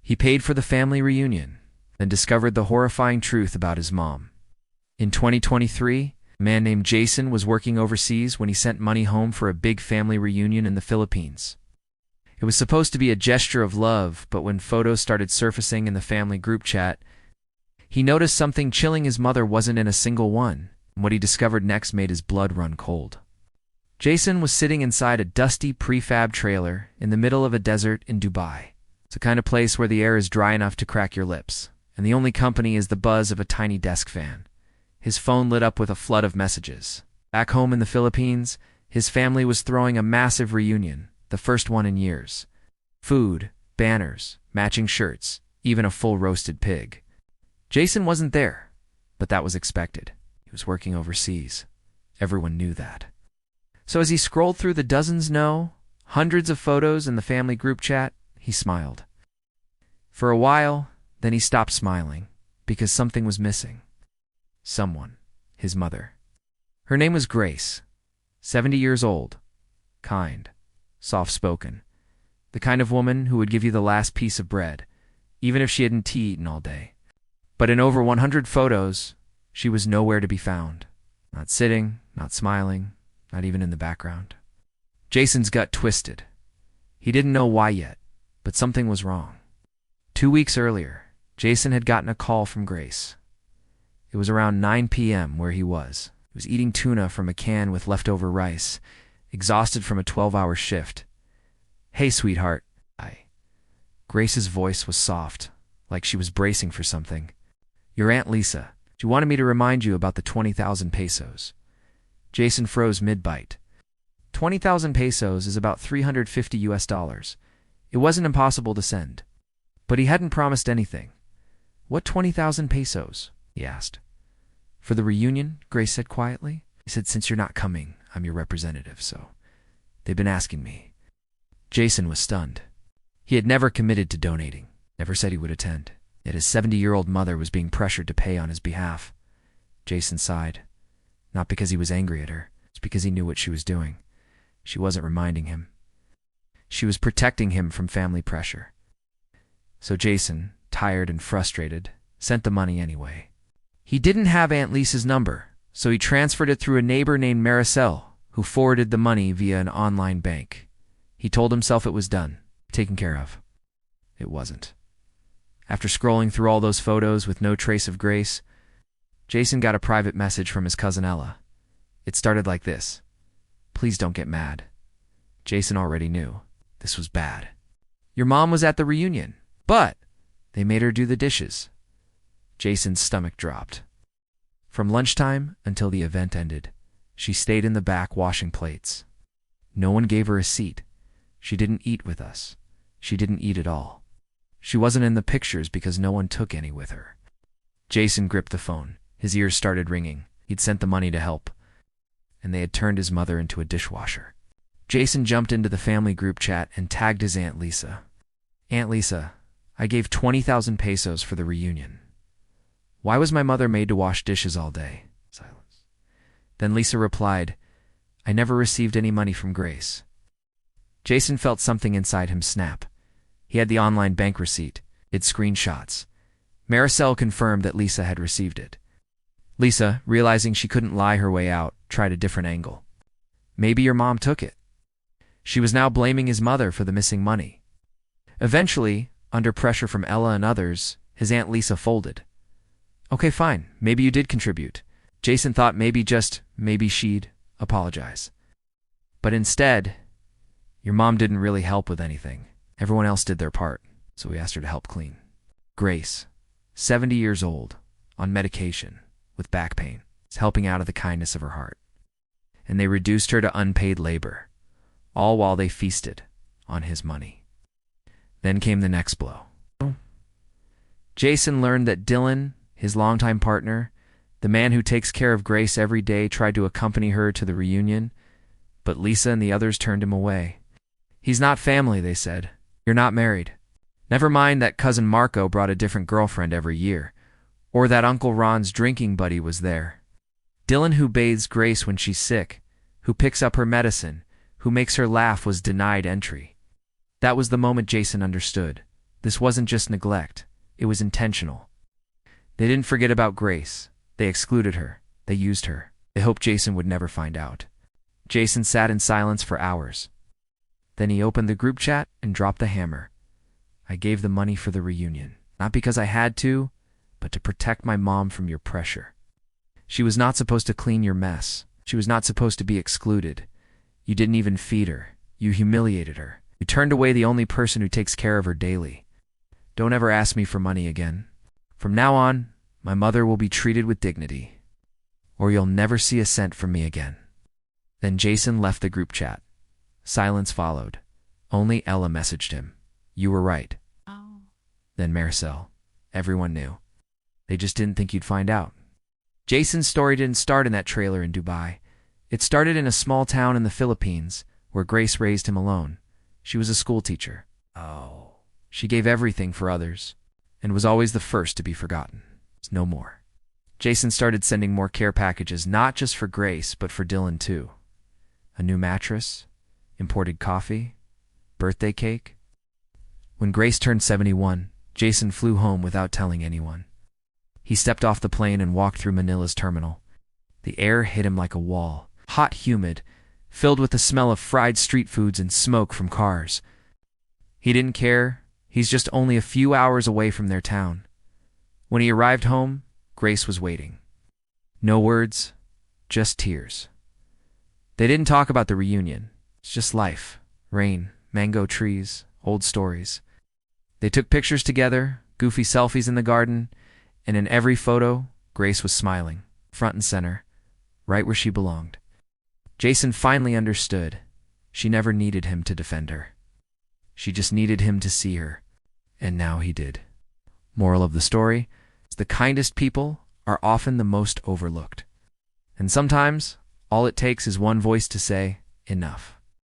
He paid for the family reunion, then discovered the horrifying truth about his mom. In 2023, a man named Jason was working overseas when he sent money home for a big family reunion in the Philippines. It was supposed to be a gesture of love, but when photos started surfacing in the family group chat, he noticed something chilling. His mother wasn't in a single one, and what he discovered next made his blood run cold. Jason was sitting inside a dusty prefab trailer in the middle of a desert in Dubai. It's the kind of place where the air is dry enough to crack your lips, and the only company is the buzz of a tiny desk fan. His phone lit up with a flood of messages. Back home in the Philippines, his family was throwing a massive reunion, the first one in years. Food, banners, matching shirts, even a full roasted pig. Jason wasn't there, but that was expected. He was working overseas. Everyone knew that. So as he scrolled through the hundreds of photos in the family group chat, he smiled. For a while, then he stopped smiling, because something was missing. Someone. His mother. Her name was Grace. 70 years old. Kind. Soft-spoken. The kind of woman who would give you the last piece of bread, even if she hadn't eaten all day. But in over 100 photos, she was nowhere to be found. Not sitting, not smiling, not even in the background. Jason's gut twisted. He didn't know why yet, but something was wrong. 2 weeks earlier, Jason had gotten a call from Grace. It was around 9 p.m. where he was. He was eating tuna from a can with leftover rice, exhausted from a 12-hour shift. "Hey, sweetheart." Grace's voice was soft, like she was bracing for something. "Your Aunt Lisa. She wanted me to remind you about the 20,000 pesos. Jason froze mid-bite. 20,000 pesos is about $350. It wasn't impossible to send. But he hadn't promised anything. "What 20,000 pesos? He asked. "For the reunion," Grace said quietly. He said, "Since you're not coming, I'm your representative, so they've been asking me." Jason was stunned. He had never committed to donating, never said he would attend. Yet his 70-year-old mother was being pressured to pay on his behalf. Jason sighed. Not because he was angry at her. It's because he knew what she was doing. She wasn't reminding him. She was protecting him from family pressure. So Jason, tired and frustrated, sent the money anyway. He didn't have Aunt Lisa's number, so he transferred it through a neighbor named Maricel, who forwarded the money via an online bank. He told himself it was done, taken care of. It wasn't. After scrolling through all those photos with no trace of Grace, Jason got a private message from his cousin Ella. It started like this: "Please don't get mad." Jason already knew. This was bad. "Your mom was at the reunion, but they made her do the dishes." Jason's stomach dropped. From lunchtime until the event ended, she stayed in the back washing plates. No one gave her a seat. She didn't eat with us. She didn't eat at all. She wasn't in the pictures because no one took any with her. Jason gripped the phone. His ears started ringing. He'd sent the money to help, and they had turned his mother into a dishwasher. Jason jumped into the family group chat and tagged his Aunt Lisa. "Aunt Lisa, I gave 20,000 pesos for the reunion. Why was my mother made to wash dishes all day?" Silence. Then Lisa replied, "I never received any money from Grace." Jason felt something inside him snap. He had the online bank receipt. It screenshots. Maricel confirmed that Lisa had received it. Lisa, realizing she couldn't lie her way out, tried a different angle. "Maybe your mom took it." She was now blaming his mother for the missing money. Eventually, under pressure from Ella and others, his Aunt Lisa folded. "Okay, fine. Maybe you did contribute." Jason thought maybe she'd apologize. But instead, "Your mom didn't really help with anything. Everyone else did their part, so we asked her to help clean." Grace, 70 years old, on medication, with back pain, is helping out of the kindness of her heart. And they reduced her to unpaid labor, all while they feasted on his money. Then came the next blow. Jason learned that Dylan, his longtime partner, the man who takes care of Grace every day, tried to accompany her to the reunion, but Lisa and the others turned him away. "He's not family," they said. "You're not married. Never mind that cousin Marco brought a different girlfriend every year, or that Uncle Ron's drinking buddy was there. Dylan, who bathes Grace when she's sick, who picks up her medicine, who makes her laugh, was denied entry." That was the moment Jason understood. This wasn't just neglect, it was intentional. They didn't forget about Grace. They excluded her. They used her. They hoped Jason would never find out. Jason sat in silence for hours. Then he opened the group chat and dropped the hammer. I gave the money for the reunion, not because I had to, but to protect my mom from your pressure. She was not supposed to clean your mess. She was not supposed to be excluded. You didn't even feed her. You humiliated her. You turned away the only person who takes care of her daily. Don't ever ask me for money again. From now on, my mother will be treated with dignity, or you'll never see a cent from me again. Then Jason left the group chat. Silence followed. Only Ella messaged him. You were right. Oh. Then Maricel. Everyone knew. They just didn't think you'd find out. Jason's story didn't start in that trailer in Dubai. It started in a small town in the Philippines, where Grace raised him alone. She was a school teacher. Oh. She gave everything for others, and was always the first to be forgotten. No more. Jason started sending more care packages, not just for Grace, but for Dylan too. A new mattress, imported coffee, birthday cake. When Grace turned 71, Jason flew home without telling anyone. He stepped off the plane and walked through Manila's terminal. The air hit him like a wall, hot, humid, filled with the smell of fried street foods and smoke from cars. He didn't care. He's just only a few hours away from their town. When he arrived home, Grace was waiting. No words, just tears. They didn't talk about the reunion. It's just life, rain, mango trees, old stories. They took pictures together, goofy selfies in the garden, and in every photo, Grace was smiling, front and center, right where she belonged. Jason finally understood. She never needed him to defend her. She just needed him to see her, and now he did. Moral of the story: the kindest people are often the most overlooked. And sometimes, all it takes is one voice to say, enough.